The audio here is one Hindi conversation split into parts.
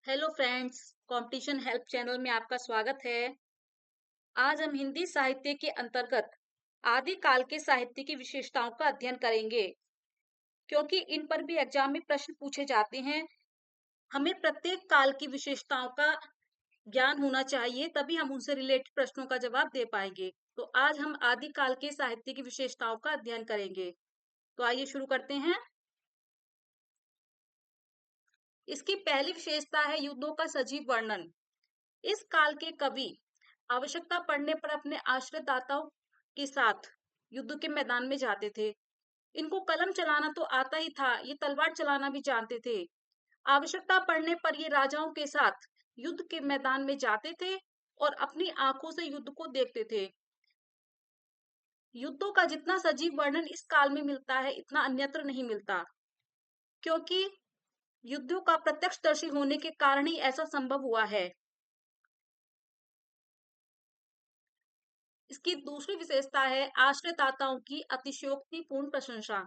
Hello friends, competition help channel में आपका स्वागत है। आज हम हिंदी साहित्य के अंतर्गत आदिकाल के साहित्य की विशेषताओं का अध्ययन करेंगे, क्योंकि इन पर भी एग्जाम में प्रश्न पूछे जाते हैं। हमें प्रत्येक काल की विशेषताओं का ज्ञान होना चाहिए, तभी हम उनसे रिलेटेड प्रश्नों का जवाब दे पाएंगे। तो आज हम आदिकाल के साहित्य की विशेषताओं का अध्ययन करेंगे। तो आइए शुरू करते हैं। इसकी पहली विशेषता है युद्धों का सजीव वर्णन। इस काल के कवि आवश्यकता पड़ने पर अपने आश्रयदाताओं के साथ युद्ध के मैदान में जाते थे। इनको कलम चलाना तो आता ही था, ये तलवार चलाना भी जानते थे। आवश्यकता पड़ने पर ये राजाओं के साथ युद्ध के मैदान में जाते थे और अपनी आंखों से युद्ध को देखते थे। युद्धों का जितना सजीव वर्णन इस काल में मिलता है, इतना अन्यत्र नहीं मिलता, क्योंकि युद्धों का प्रत्यक्षदर्शी होने के कारण ही ऐसा संभव हुआ है। इसकी दूसरी विशेषता है आश्रयदाताओं की अतिशयोक्तिपूर्ण प्रशंसा।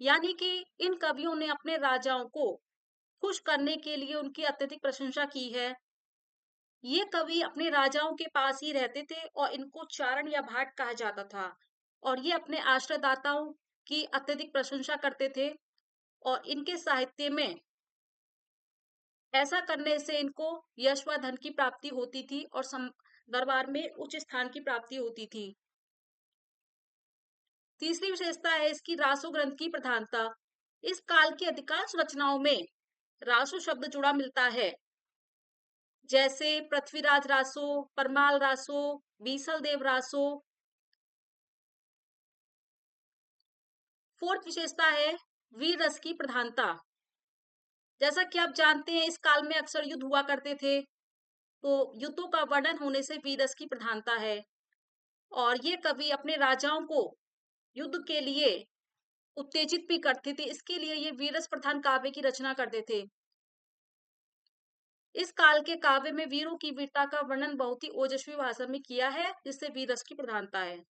यानी कि इन कवियों ने अपने राजाओं को खुश करने के लिए उनकी अत्यधिक प्रशंसा की है। ये कवि अपने राजाओं के पास ही रहते थे और इनको चारण या भाट कहा जाता था, और ये अपने आश्रयदाताओं की अत्यधिक प्रशंसा करते थे। और इनके साहित्य में ऐसा करने से इनको यश व धन की प्राप्ति होती थी और दरबार में उच्च स्थान की प्राप्ति होती थी। तीसरी विशेषता है इसकी रासो ग्रंथ की प्रधानता। इस काल की अधिकांश रचनाओं में रासो शब्द जुड़ा मिलता है, जैसे पृथ्वीराज रासो, परमाल रासो, बीसल देव रासो। फोर्थ विशेषता है वीर रस की प्रधानता। जैसा कि आप जानते हैं, इस काल में अक्सर युद्ध हुआ करते थे, तो युद्धों का वर्णन होने से वीर रस की प्रधानता है। और ये कवि अपने राजाओं को युद्ध के लिए उत्तेजित भी करते थे, इसके लिए ये वीररस प्रधान काव्य की रचना करते थे। इस काल के काव्य में वीरों की वीरता का वर्णन बहुत ही ओजस्वी भाषा में किया है, जिससे वीर रस की प्रधानता है।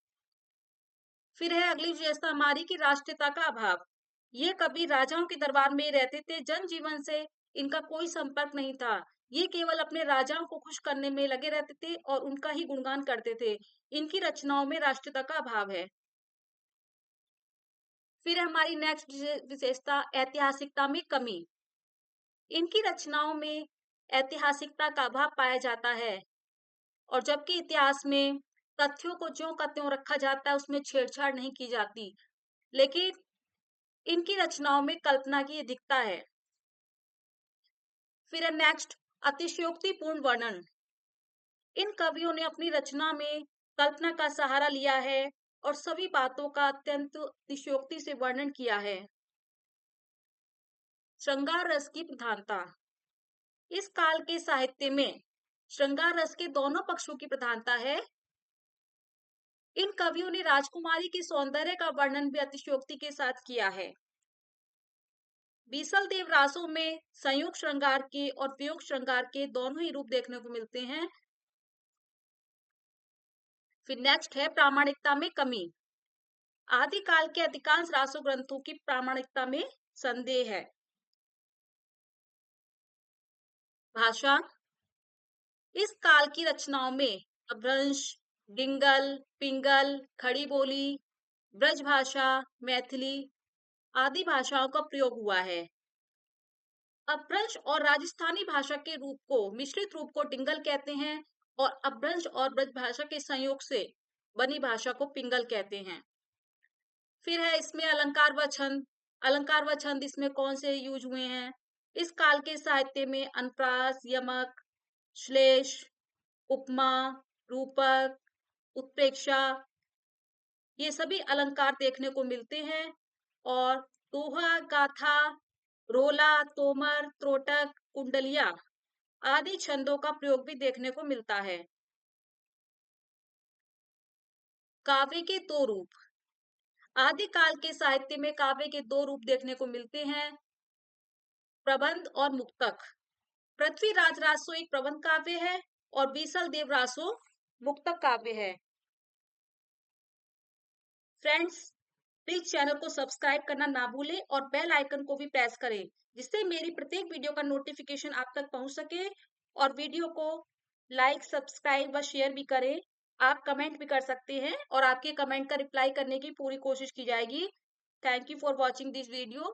फिर है अगली विशेषता हमारी की राष्ट्रीयता का अभाव। ये कवि राजाओं के दरबार में रहते थे, जनजीवन से इनका कोई संपर्क नहीं था। ये केवल अपने राजाओं को खुश करने में लगे रहते थे और उनका ही गुणगान करते थे। इनकी रचनाओं में राष्ट्रीयता का अभाव है। फिर हमारी नेक्स्ट विशेषता ऐतिहासिकता में कमी। इनकी रचनाओं में ऐतिहासिकता का अभाव पाया जाता है, और जबकि इतिहास में तथ्यों को ज्यों का त्यों रखा जाता है, उसमें छेड़छाड़ नहीं की जाती। लेकिन इनकी रचनाओं में कल्पना की अधिकता है। फिर है नेक्स्ट अतिशयोक्तिपूर्ण वर्णन। इन कवियों ने अपनी रचना में कल्पना का सहारा लिया है और सभी बातों का अत्यंत अतिशयोक्ति से वर्णन किया है। श्रृंगार रस की प्रधानता। इस काल के साहित्य में श्रृंगार रस के दोनों पक्षों की प्रधानता है। इन कवियों ने राजकुमारी के सौंदर्य का वर्णन भी अतिशयोक्ति के साथ किया है। बीसल देव रासों में संयोग श्रृंगार के और वियोग श्रृंगार के दोनों ही रूप देखने को मिलते हैं। फिर नेक्स्ट है प्रामाणिकता में कमी। आदिकाल के अधिकांश रासो ग्रंथों की प्रामाणिकता में संदेह है। भाषा। इस काल की रचनाओं में अपभ्रंश, डिंगल, पिंगल, खड़ी बोली, ब्रज भाषा, मैथिली आदि भाषाओं का प्रयोग हुआ है। अपभ्रंश और राजस्थानी भाषा के रूप को, मिश्रित रूप को डिंगल कहते हैं, और अपभ्रंश और ब्रज भाषा के संयोग से बनी भाषा को पिंगल कहते हैं। फिर है इसमें अलंकार व छंद। अलंकार व छंद इसमें कौन से यूज हुए हैं? इस काल के साहित्य में अनुप्रास, यमक, श्लेष, उपमा, रूपक, उत्प्रेक्षा, ये सभी अलंकार देखने को मिलते हैं। और दोहा, गाथा, रोला, तोमर, त्रोटक, कुंडलिया आदि छंदों का प्रयोग भी देखने को मिलता है। काव्य के दो रूप। आदिकाल के साहित्य में काव्य के दो रूप देखने को मिलते हैं, प्रबंध और मुक्तक। पृथ्वीराज रासो एक प्रबंध काव्य है और बीसल देव रासो मुक्तक काव्य है। फ्रेंड्स, प्लीज चैनल को सब्सक्राइब करना ना भूलें और बेल आइकन को भी प्रेस करें, जिससे मेरी प्रत्येक वीडियो का नोटिफिकेशन आप तक पहुंच सके। और वीडियो को लाइक, सब्सक्राइब व शेयर भी करें। आप कमेंट भी कर सकते हैं और आपके कमेंट का रिप्लाई करने की पूरी कोशिश की जाएगी। Thank you for watching this video.